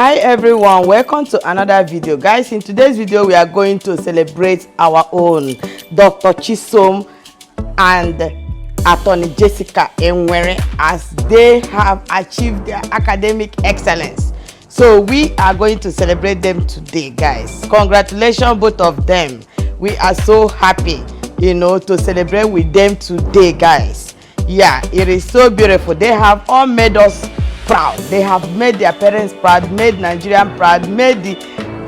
Hi everyone, welcome to another video. Guys, in today's video we are going to celebrate our own Dr. Chisom and Attorney Jessica Enwere as they have achieved their academic excellence. So we are going to celebrate them today, guys. Congratulations both of them. We are so happy, to celebrate with them today, guys. Yeah, it is so beautiful. They have all made us proud. They have made their parents proud, made Nigerian proud, made the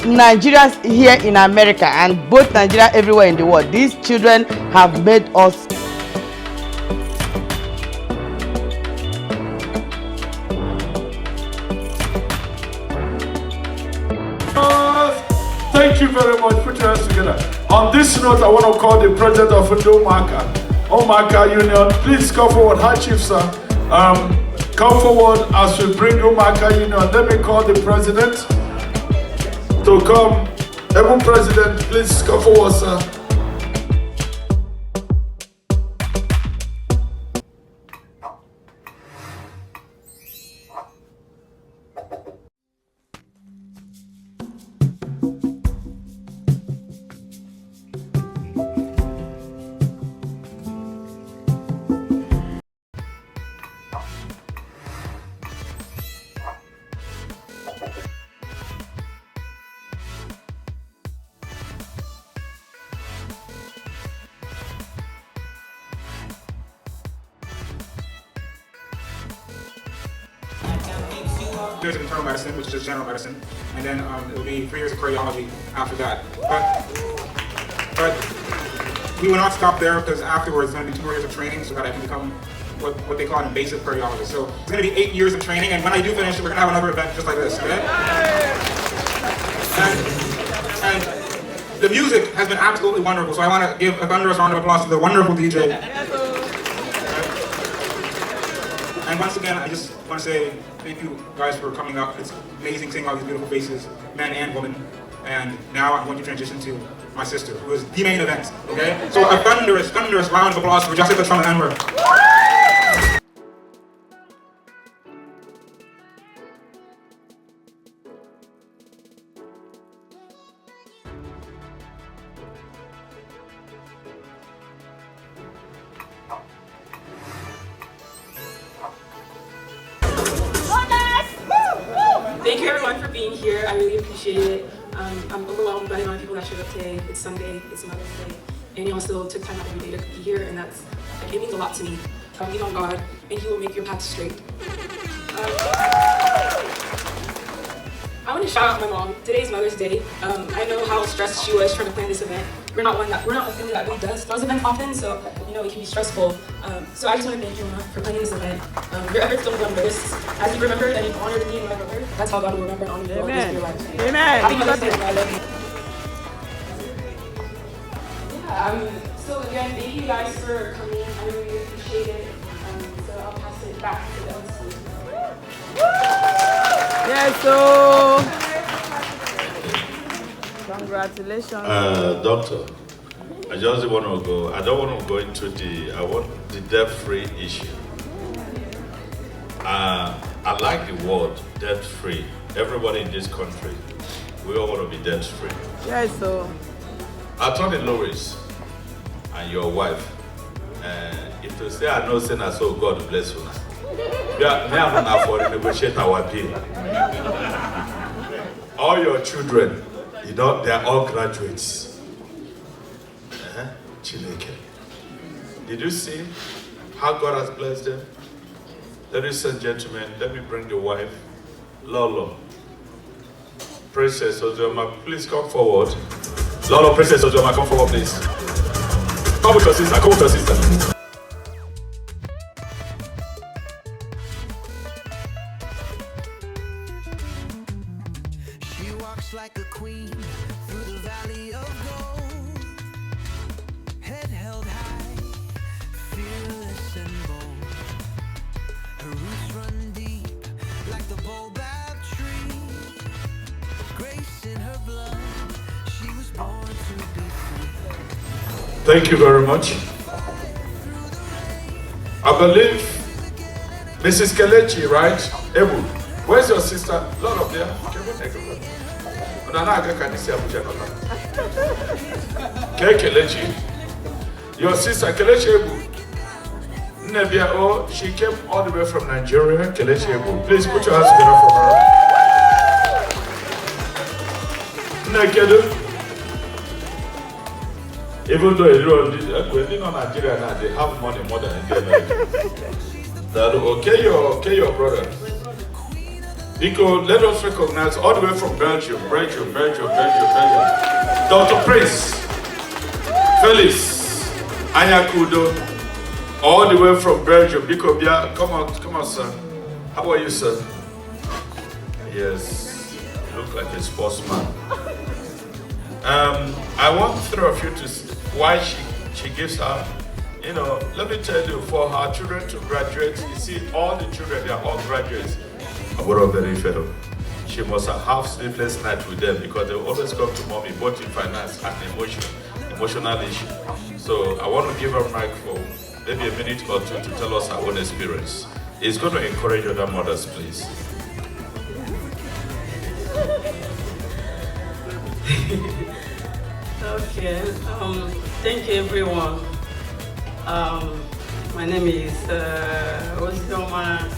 Nigerians here in America and both Nigeria everywhere in the world. These children have made us. Thank you very much. Put your hands together. On this note, I want to call the president of Omaka Union. Please come forward. Hi, Chief, sir. Come forward as we bring Omaka Union. Let me call the president to come. Every president, please come forward, sir. Years of internal medicine, which is just general medicine, and then it will be 3 years of cardiology after that. But we will not stop there because afterwards it's going to be 2 more years of training so that I can become what they call an invasive cardiologist. So it's going to be 8 years of training, and when I do finish, we're going to have another event just like this, okay? And the music has been absolutely wonderful, so I want to give a thunderous round of applause to the wonderful DJ. And once again, I just want to say thank you guys for coming up. It's amazing seeing all these beautiful faces, men and women. And now I'm going to transition to my sister, who is the main event, okay? So a thunderous round of applause for Jessica from Enwere. Thank you everyone for being here. I really appreciate it. I'm overwhelmed by the amount of people that showed up today. It's Sunday, it's Mother's Day, and you also took time out every day to be here, and it means a lot to me. Lean on God, and He will make your path straight. I want to shout out my mom. Today's Mother's Day. I know how stressed she was trying to plan this event. We're not a family that really does those events often, so it can be stressful. So I just want to thank you, Mama, for planning this event. Your efforts don't go unnoticed. As you remembered and you honored me and my brother, that's how God will remember and honor you all the days of your life. Amen. Happy Mother's Day, I love you. Yeah. So again, thank you guys for coming. I really appreciate it. So I'll pass it back to the LC. Yes, so congratulations. Doctor, I just want to go. I don't want to go into I want the debt-free issue. I like the word debt-free. Everybody in this country, we all want to be debt-free. Yes, so Attorney Loris and your wife, if you say I know sinner, so God bless you. Yeah, me I'm not for negotiate our deal. All your children, they are all graduates. Chineke. Did you see how God has blessed them? Ladies and gentlemen, let me bring the wife, Lolo. Princess Ozoma, please come forward. Lolo, Princess Ozoma, come forward, please. Come with your sister, come with your sister. She walks like a queen through the valley of gold, head held high, fearless and bold. Her roots run deep like the baobab tree, grace in her blood, she was born to be free. Thank you very much. I believe Mrs. Kelechi, right? Ebu. Where's your sister? Lot of them. Kelechi. Your sister Kelechi Ebu. Nebia, oh, she came all the way from Nigeria. Kelechi Ebu. Please put your hands together for her. Nekedu. Even though when in Nigeria now, they have money more than in the America. Okay, your brother. Because let us recognize all the way from Belgium. Dr. Prince, Felix, Ayakudo, all the way from Belgium. Because come on, sir. How are you, sir? Yes, you look like a sportsman. I want three of you to see why she gives her, let me tell you, for her children to graduate, you see all the children, they are all graduates. She must have sleepless nights with them because they always come to mommy, both in finance and emotional issue. So I want to give her a mic for maybe a minute or two to tell us her own experience. It's going to encourage other mothers, please. Okay, thank you everyone. My name is Ozioma,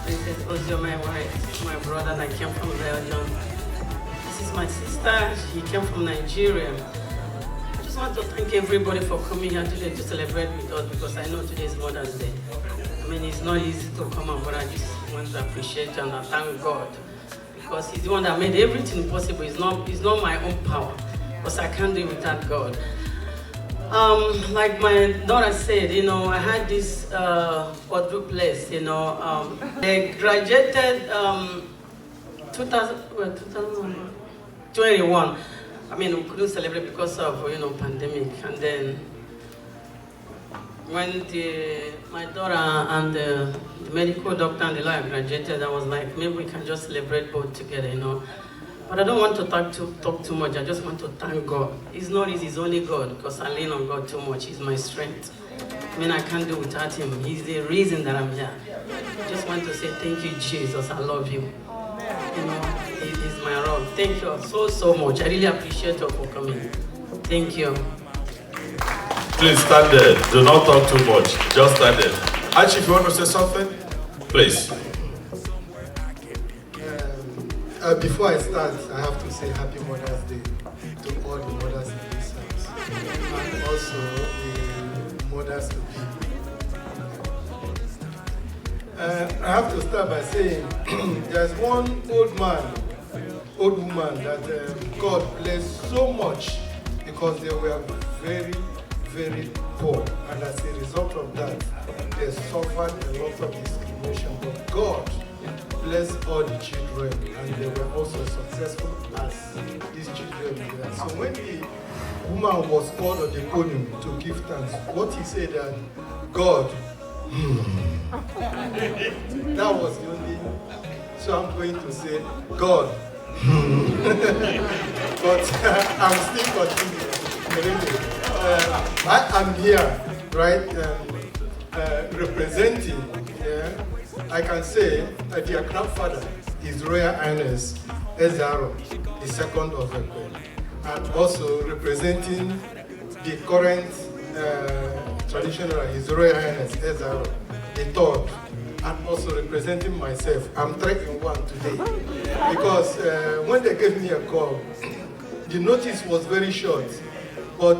Princess Ozioma Enwere, my brother, and I came from Belgium. This is my sister, she came from Nigeria. I just want to thank everybody for coming here today to celebrate with us because I know today is Mother's Day. I mean, it's not easy to come out, but I just want to appreciate and thank God because He's the one that made everything possible. It's not my own power. Because I can't do it without God. Like my daughter said, I had this quadruplex, I graduated 2021. I mean, we couldn't celebrate because of, pandemic. And then when my daughter and the medical doctor and the lawyer graduated, I was like, maybe we can just celebrate both together, But I don't want to talk too much. I just want to thank God. It's not easy, it's only God, because I lean on God too much. He's my strength. I mean, I can't do without Him. He's the reason that I'm here. I just want to say thank you, Jesus. I love you. He's my rock. Thank you so much. I really appreciate you for coming. Thank you. Please stand there. Do not talk too much. Just stand there. Archie, if you want to say something, please. Before I start, I have to say Happy Mother's Day to all the mothers in this house, and also the mothers to be. I have to start by saying there's one old woman that God blessed so much because they were very, very poor, and as a result of that, they suffered a lot of discrimination. But God bless all the children, and they were also successful as these children were. So when the woman was called on the podium to give thanks, what he said that God, that was the only. So I'm going to say God, but I'm still continuing. I am here, right, representing. I can say that their grandfather is Royal Highness Ezaro, the second of Ekwe, and also representing the current traditional is Royal Highness Ezaro, the third, and also representing myself. I'm 3 in 1 today because when they gave me a call, the notice was very short, but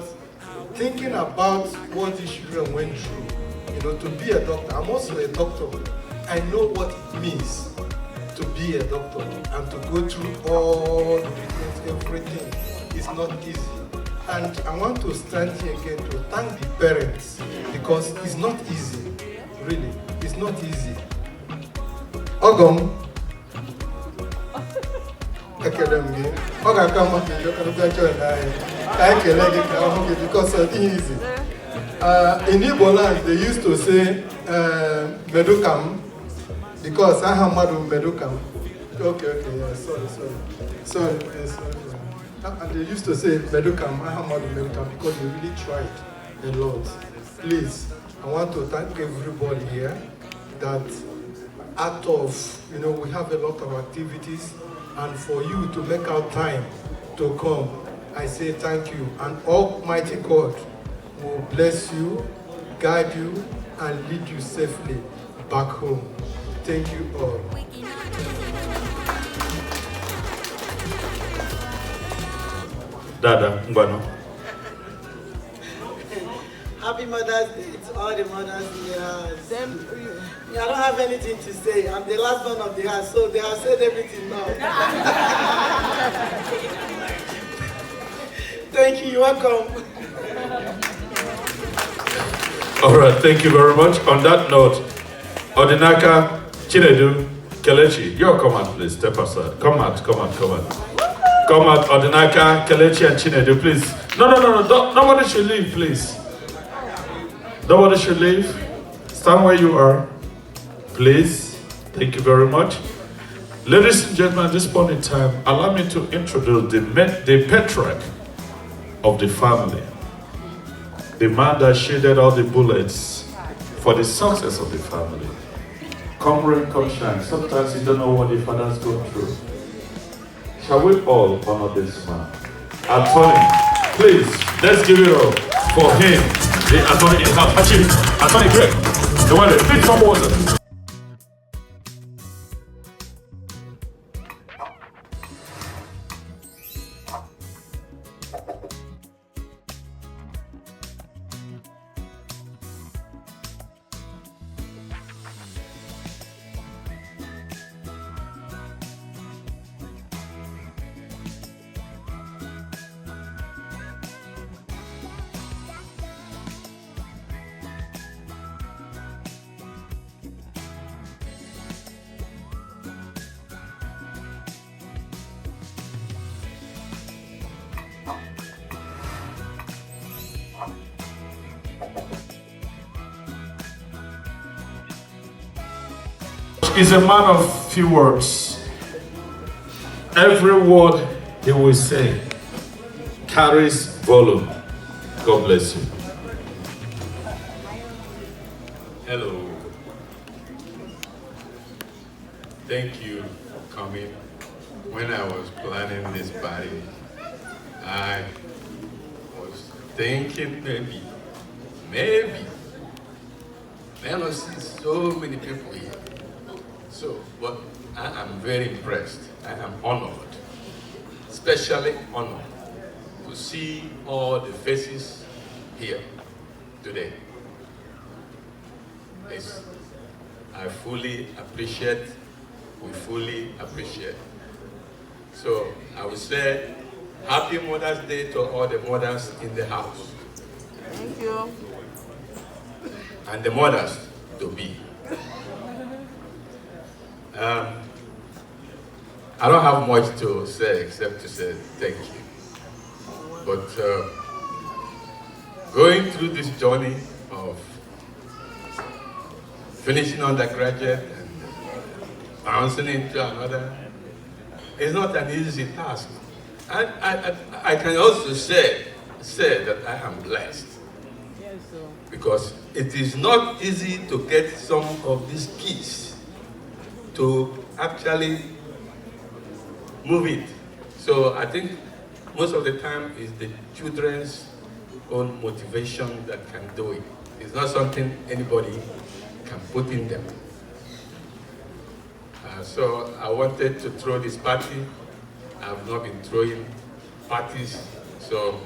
thinking about what these children went through, to be a doctor, I'm also a doctor. I know what it means to be a doctor and to go through all the treatments, everything. It's not easy. And I want to stand here again to thank the parents because it's not easy, really. It's not easy. Ogom, because it's easy. In Igbo land, they used to say, Medukam, because I have Madu Medukam. Okay, yeah, sorry. And they used to say Medukam, I have Madu Medukam, because they really tried a lot. Please, I want to thank everybody here that out of, we have a lot of activities, and for you to make out time to come, I say thank you. And Almighty God will bless you, guide you, and lead you safely back home. Thank you all. Dada, Mbano. Happy Mother's Day to all the mothers in the house. I don't have anything to say. I'm the last one of the house, so they have said everything now. Thank you, you're welcome. All right, thank you very much. On that note, Odinaka, Chinedu, Kelechi, your come out, please. Step aside. Come out. Come out, Odinaka, Kelechi, and Chinedu, please. No. Nobody should leave, please. Nobody should leave. Stand where you are, please. Thank you very much. Ladies and gentlemen, at this point in time, allow me to introduce the patriarch of the family. The man that shaded all the bullets for the success of the family. Come rain, come shine. Sometimes you don't know what the fathers go through. Shall we all honor this man? Attorney, please, let's give it up for him. The attorney in house. Actually, attorney Greg. The one that please some water. Is a man of few words. Every word he will say carries volume. God bless you. Hello. Thank you for coming. When I was planning this party, I was thinking maybe, there are so many people here. So, but I am very impressed. I am honored, especially honored to see all the faces here today. Yes, I fully appreciate, we fully appreciate. So I will say, Happy Mother's Day to all the mothers in the house. Thank you. And the mothers to be. I don't have much to say except to say thank you. But going through this journey of finishing undergraduate and bouncing into another is not an easy task. And I can also say that I am blessed. Because it is not easy to get some of these kids to actually move it. So I think most of the time is the children's own motivation that can do it. It's not something anybody can put in them. So I wanted to throw this party. I've not been throwing parties, so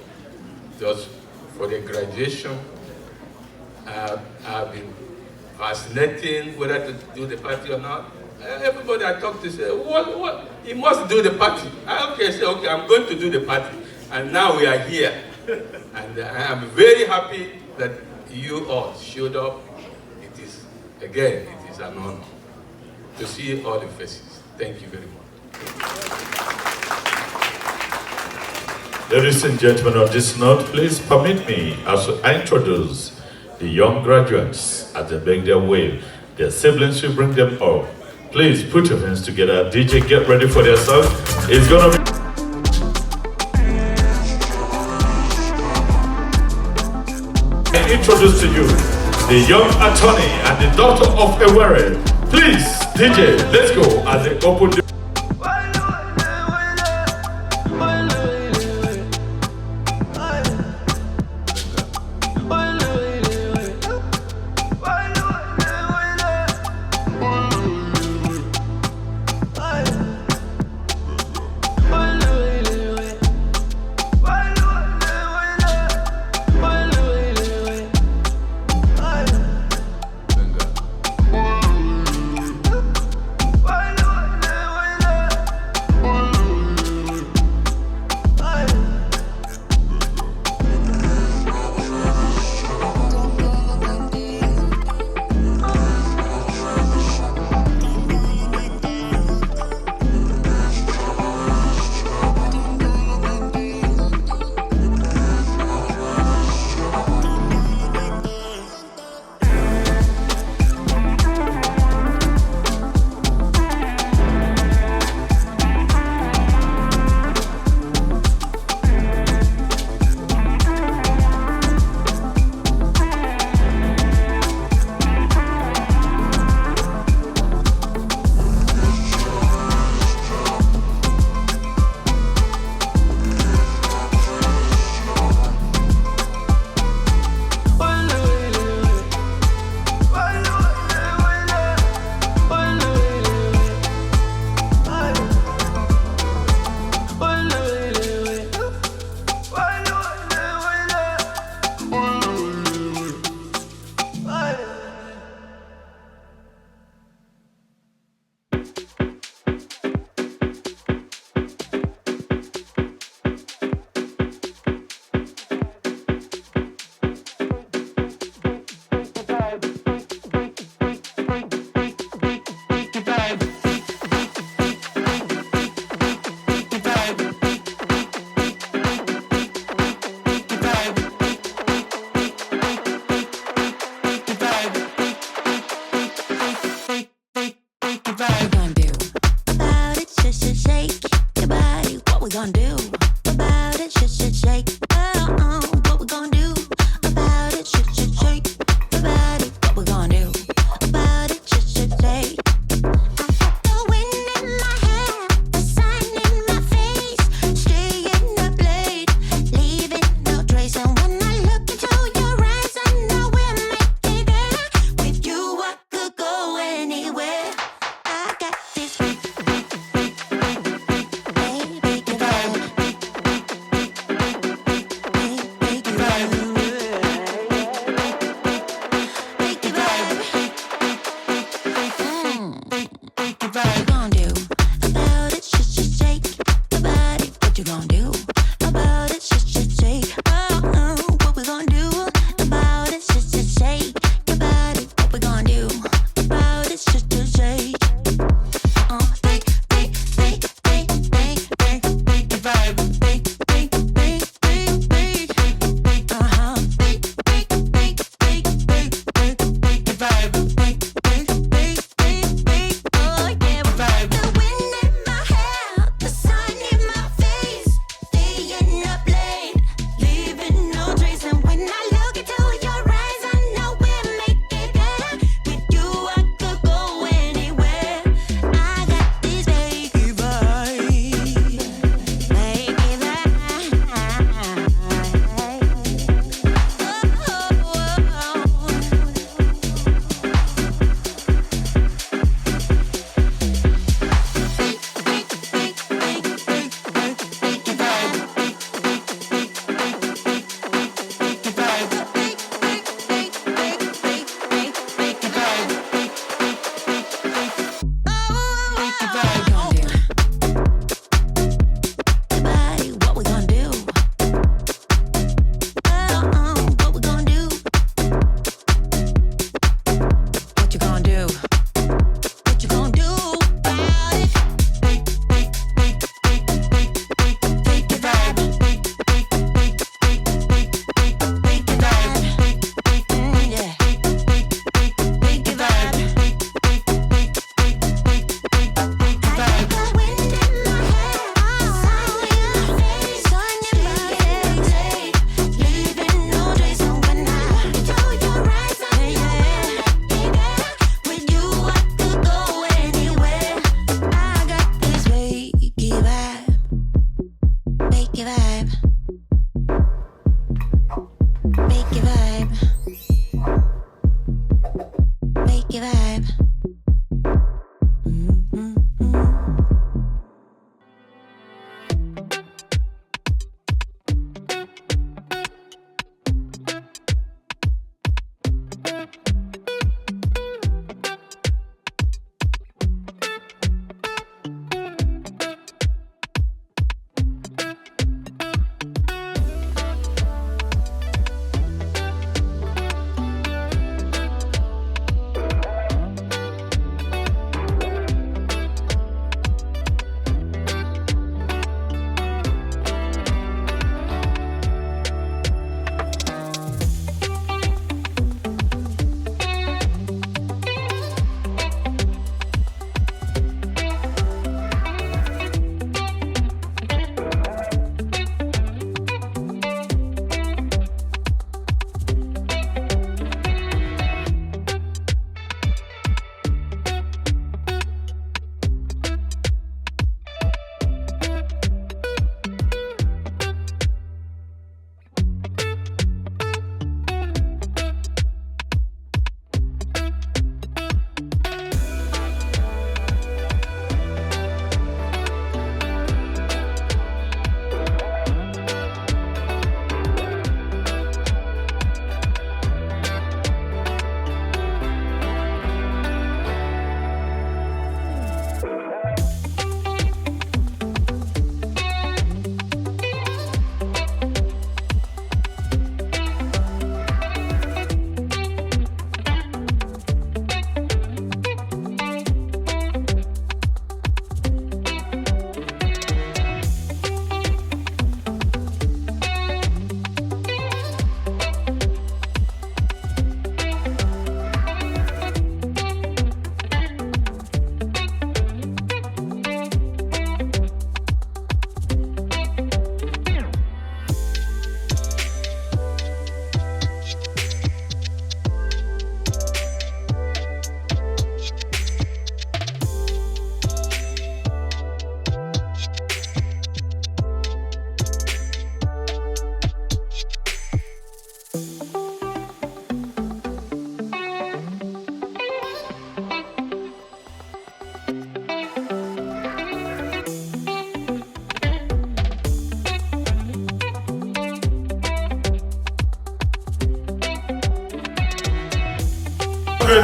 just for the graduation, I've been fascinating whether to do the party or not. Everybody I talk to say, what? He must do the party. I say, okay, I'm going to do the party. And now we are here. And I am very happy that you all showed up. It is an honor to see all the faces. Thank you very much. Ladies and gentlemen, on this note, please permit me as I introduce the young graduates as they make their way. Their siblings will bring them up. Please put your hands together. DJ, get ready for their song. It's gonna be... I introduce to you the young attorney and the daughter of Enwere, Please, DJ, let's go as they open the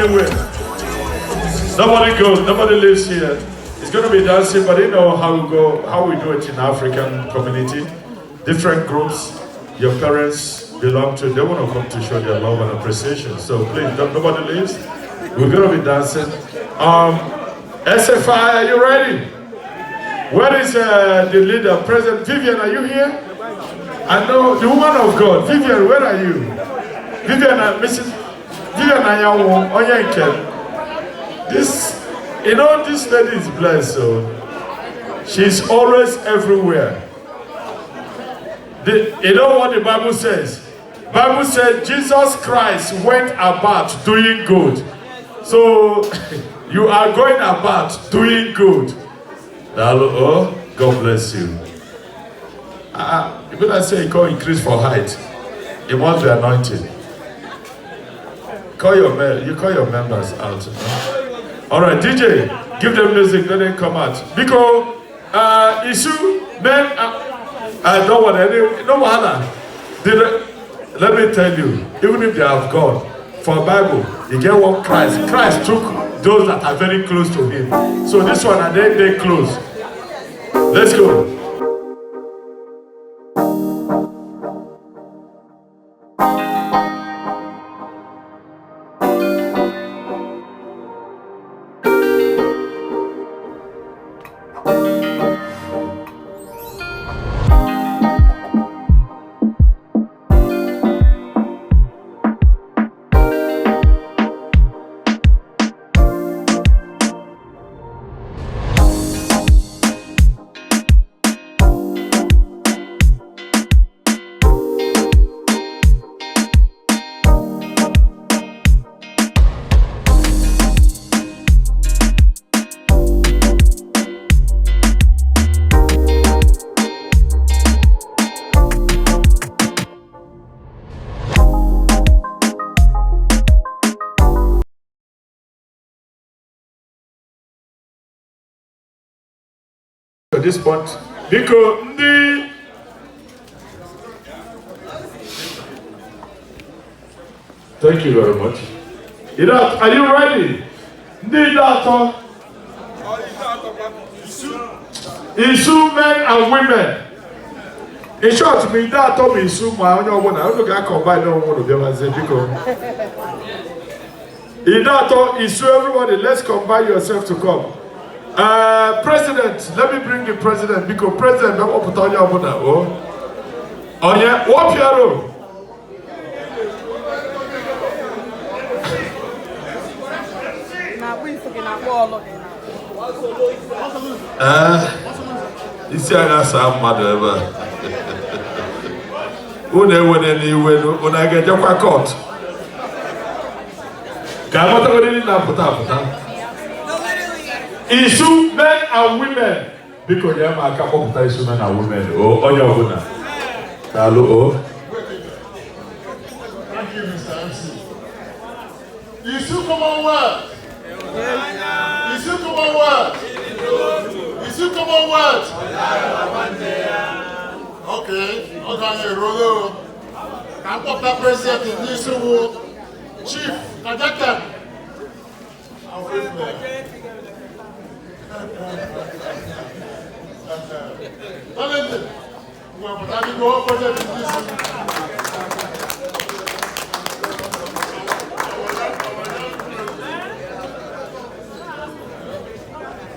anywhere. Nobody goes, nobody lives here. It's going to be dancing, but you know how we do it in African community. Different groups, your parents belong to, they want to come to show their love and appreciation. So please, nobody leaves. We're going to be dancing. SFI, are you ready? Where is the leader? President Vivian, are you here? I know the woman of God. Vivian, where are you? Vivian, Mrs. Vivian Ayawo, Onyenke. This, you know, this lady is blessed, so she's always everywhere. You know what the Bible says? The Bible says Jesus Christ went about doing good. So you are going about doing good. Oh, God bless you. You better say you can't increase for height. You must be anointed. You call your members out. All right, DJ, give them music, let them come out. Because issue men, I don't want any, no matter. Let me tell you, even if they have God, for Bible, you get what Christ took those that are very close to him. So this one, and then they close. Let's go. At this point, because thank you very much. Are you ready? Isu men and women. In short, me that told me Isu my own one. I don't get combined. No one of them as a because. In that Isu everybody, let's combine yourself to come. President, let me bring the president because president don't put on your money. Oh yeah, what Piero? This year I saw mother ever. Who they went anywhere? When I get your court. Come on, put Issue men and women. Because you have a couple of issue men and women. Oh, on your own. Hello. Thank you, Mr. MC. Issue Commonwealth. Issue Commonwealth. Issue Commonwealth. Okay. Okay, Rolo. I'm the president in Issue. Chief, Kadaka.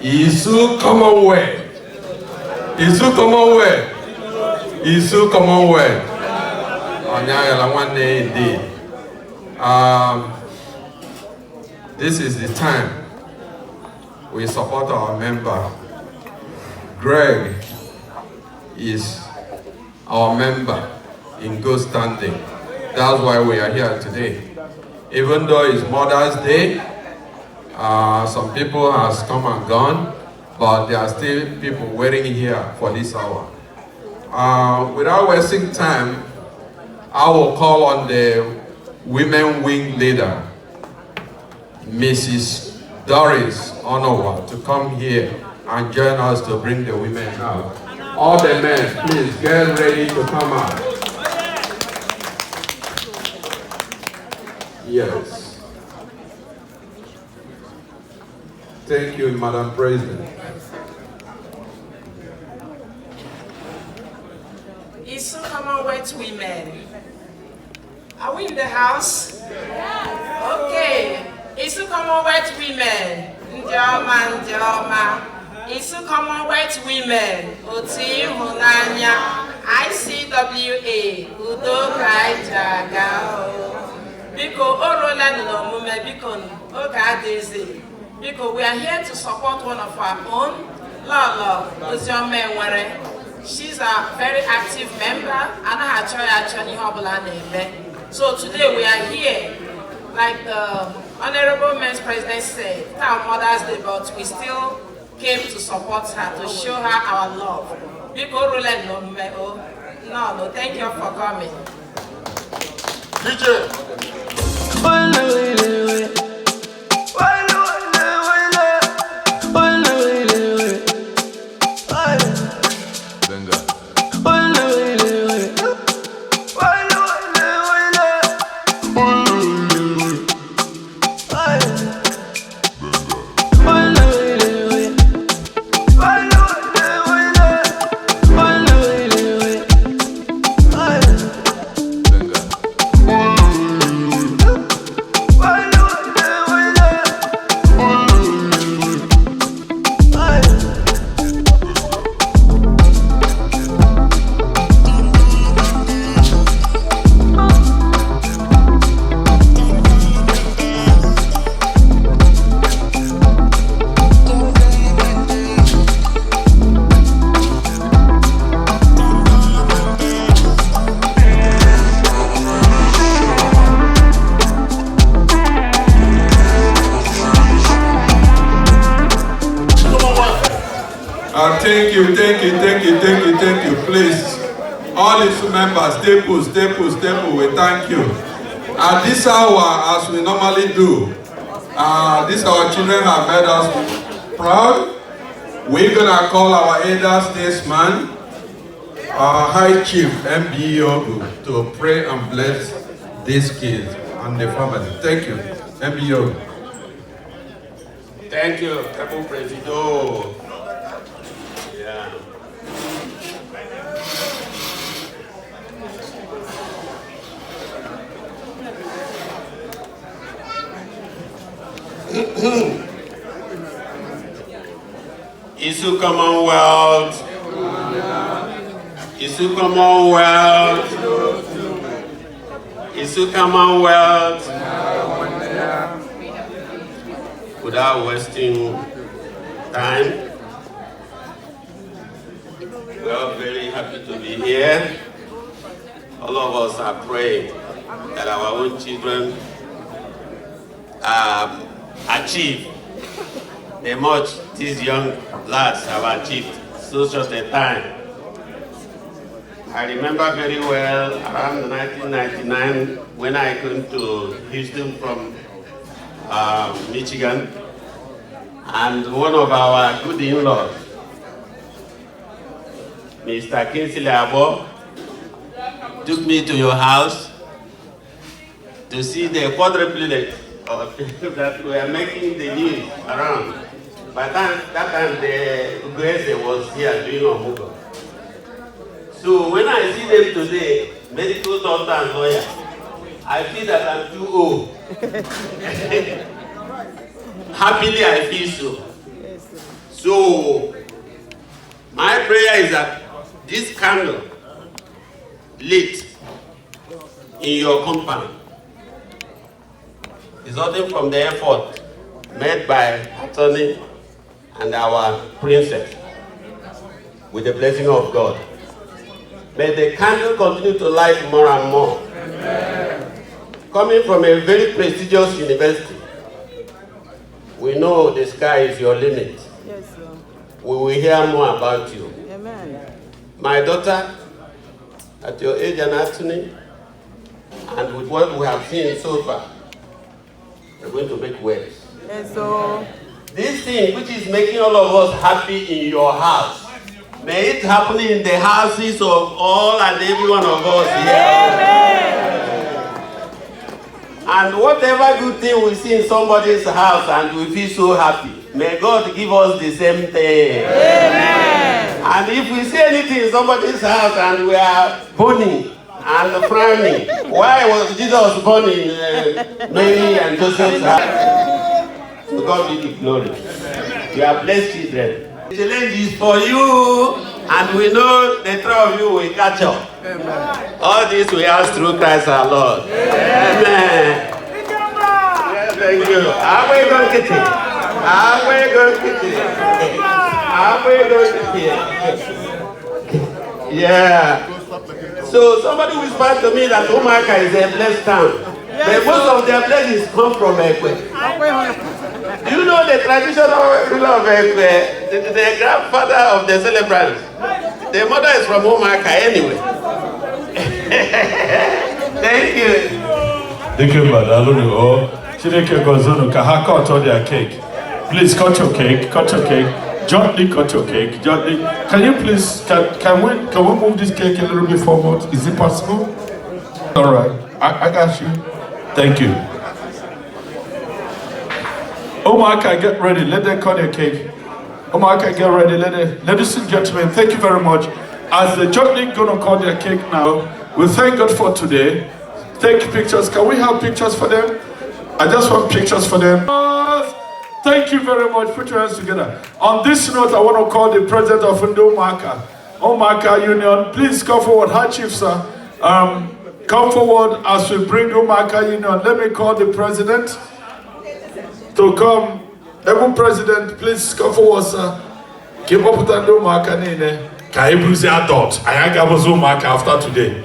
Isu Commonwealth. Isu Commonwealth. Isu Commonwealth. Onyayala one day indeed. This is the time we support our member. Greg is our member in good standing. That's why we are here today. Even though it's Mother's Day, some people has come and gone, but there are still people waiting here for this hour. Without wasting time, I will call on the women wing leader, Mrs. Doris Onowa, to come here and join us to bring the women out. All the men, please get ready to come out. Yes. Thank you, Madam President. Isu Commonwealth women. Are we in the house? Okay. Isu Commonwealth women. Njoma, Njoma. Isu Commonwealth women. Oti Hunanya. ICWA. Udo Kaija. Biko Orola no Mume Biko Ogadezi. Because we are here to support one of our own, Lolo, Enwere. She's a very active member, so today we are here, like the Honorable Men's President said, it's our Mother's Day, but we still came to support her, to show her our love. Because no, thank you for coming. Thank you. Please, all its members, stay, we thank you. At this hour, as we normally do, these our children have made us proud. We're gonna call our elder statesman, our High Chief MBO, to pray and bless these kids and the family. Thank you, MBO. Thank you, Kabu Presido. Yeah. Isu Commonwealth. Isu Commonwealth. Isu Commonwealth. Without wasting time, we are very happy to be here. All of us are praying that our own children achieve the much these young lads have achieved so short a time. I remember very well around 1999 when I came to Houston from Michigan, and one of our good in-laws, Mr. Kinsley Abo, took me to your house to see the quadruplet that were making the news around. By that time, the Grace was here doing Omugo. So when I see them today, medical doctor and lawyer, I feel that I'm too old. Happily, I feel so. So, my prayer is that this candle lit in your compound is nothing from the effort made by attorney and our princess with the blessing of God. May the candle continue to light more and more. Amen. Coming from a very prestigious university, we know the sky is your limit. Yes, sir. We will hear more about you. Amen. My daughter, at your age and attorney, and with what we have seen so far, we're going to make waves. Yes, sir. This thing which is making all of us happy in your house, may it happen in the houses of all and every one of us here. Amen. And whatever good thing we see in somebody's house and we feel so happy, May God give us the same thing. Amen. And if we see anything in somebody's house and we are burning and frowning, why was Jesus born in Mary and Joseph's house? To God be the glory. We are blessed children. The challenge is for you, and we know the three of you will catch up. Amen. All this we ask through Christ our Lord. Amen. Amen. Yeah, thank you. How are we going to get it? How are we going to get it? How are we going to get it? Yeah. So somebody whispered to me that Omaka is a blessed town. But most of their blessings come from Ekwe. Do you know the traditional ruler of Ekwe? The grandfather of the celebrants. The mother is from Omaka anyway. Thank you. Thank you, Madam. Oh, Chineke Gozono, Kaha cut all their cake. Please cut your cake, cut your cake. Gently cut your cake, gently. Can you please, can we move this cake a little bit forward? Is it possible? All right, I got you. Thank you. Omaka, get ready. Let them cut your cake. Omaka, get ready. Ladies and gentlemen, thank you very much. As the gently gonna cut their cake now, we thank God for today. Take pictures. Can we have pictures for them? I just want pictures for them. Thank you very much. Put your hands together. On this note, I want to call the president of Omaka Union. Please come forward. Hi, Chief, sir. Come forward as we bring Omaka Union. Let me call the president to come. Every president, please come forward, sir. Keep up with the Omaka Nine. Can you please adult? I got Omaka after today.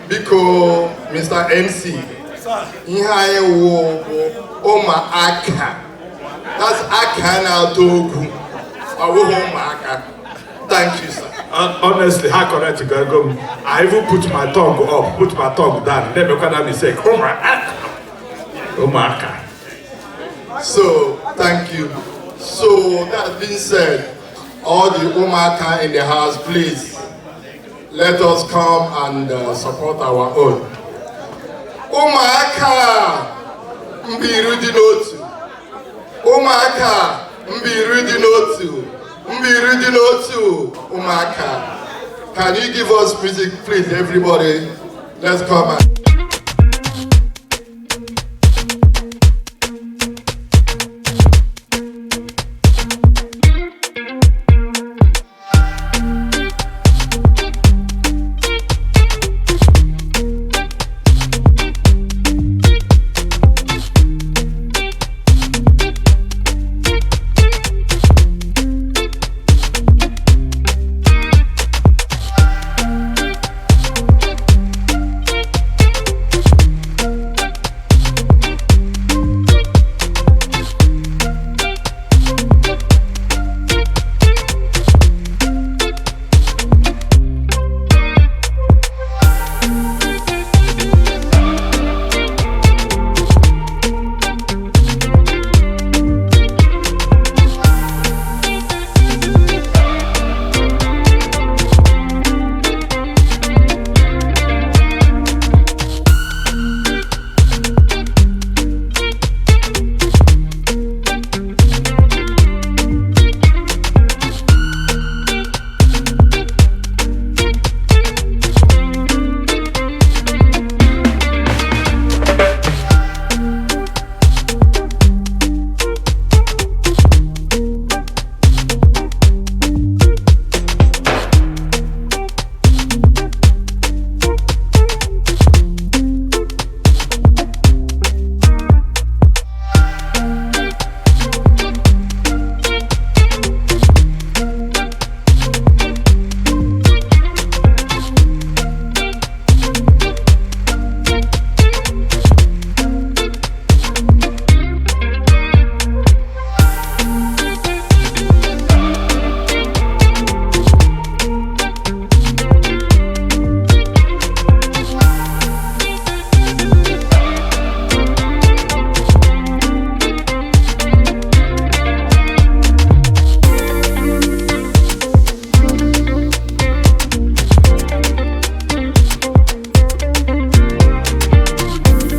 Because Mr. MC, ihe wo Oma aka. That's aka na dogu. Oma aka. Thank you, sir. Honestly, how correct you go? I even put my tongue up, put my tongue down. Never make that mistake. Oma aka. So, thank you. So, that being said, all the Omaka in the house, please, let us come and support our own. Omaka mbiru di n'otu. Omaka mbiru di n'otu. Mbiru di n'otu. Omaka. Can you give us music, please, everybody? Let's come and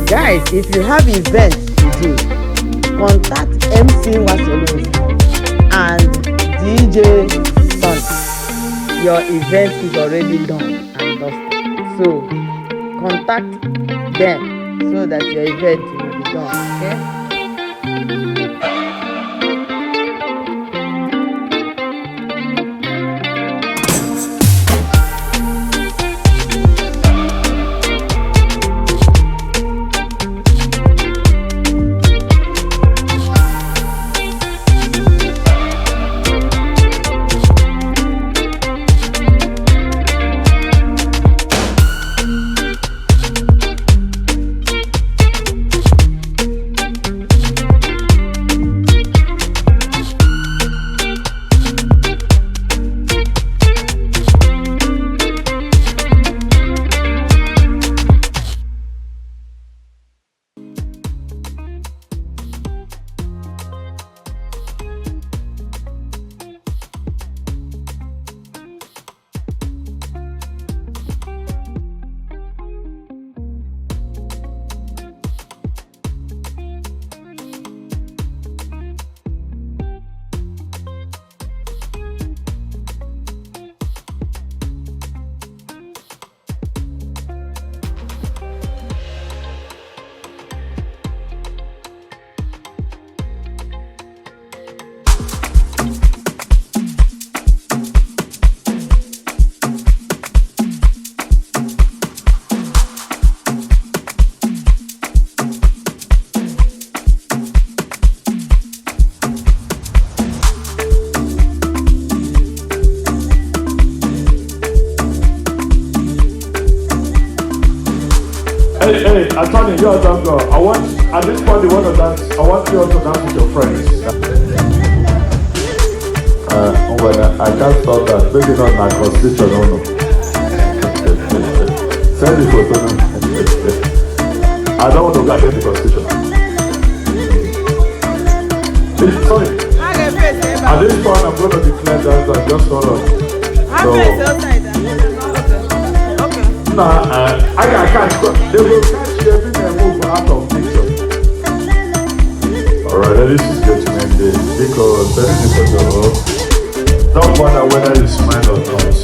Guys, if you have events to do, contact MC Wasolus and DJ Sun. Your event is already done and dusted. So contact them so that your event will be done. Okay? Hey, Attorney, you're a dumb girl. I want, at this point, you want to dance. I want you all to dance with your friends. Well, I can't stop that. Maybe not my constitution, no. Send the photo. I don't want to get the constitution. Sorry. At this point, I'm going to declare that just hold on. I can catch. They will catch you every time move out of picture. Alright, ladies and gentlemen, the because don't wonder whether you smile or not.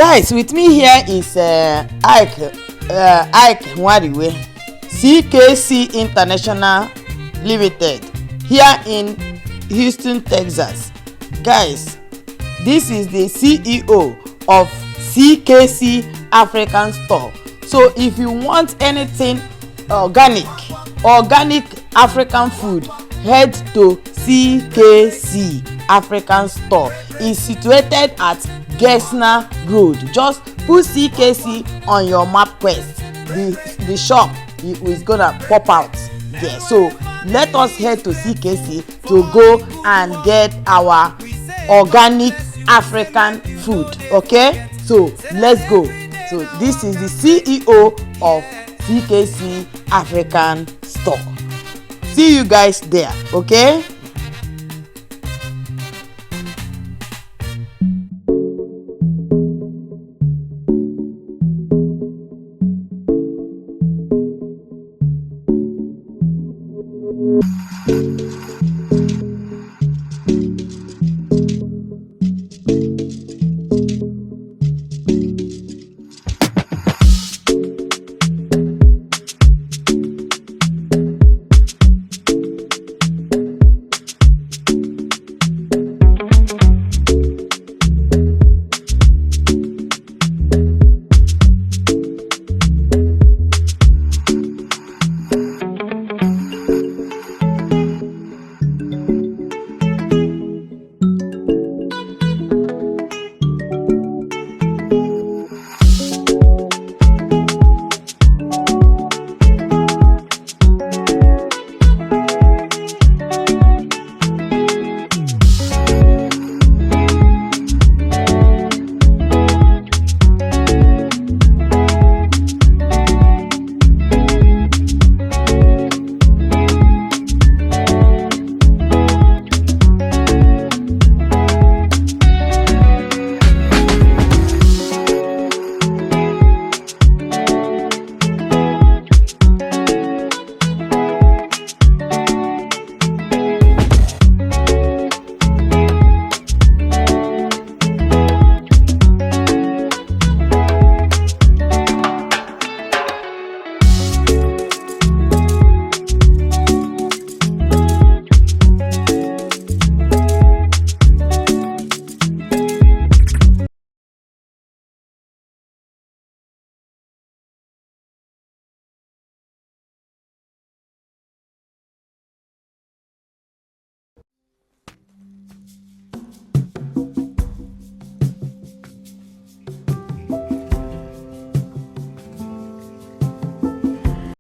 Guys, with me here is Ike Enwere, CKC International Limited, here in Houston, Texas. Guys, this is the CEO of CKC African Store. So if you want anything organic African food, head to CKC African Store. It's situated at Gesner Road. Just put CKC on your map quest. The shop is gonna pop out there. So let us head to CKC to go and get our organic African food. Okay, so let's go. So this is the CEO of CKC African Store. See you guys there. Okay.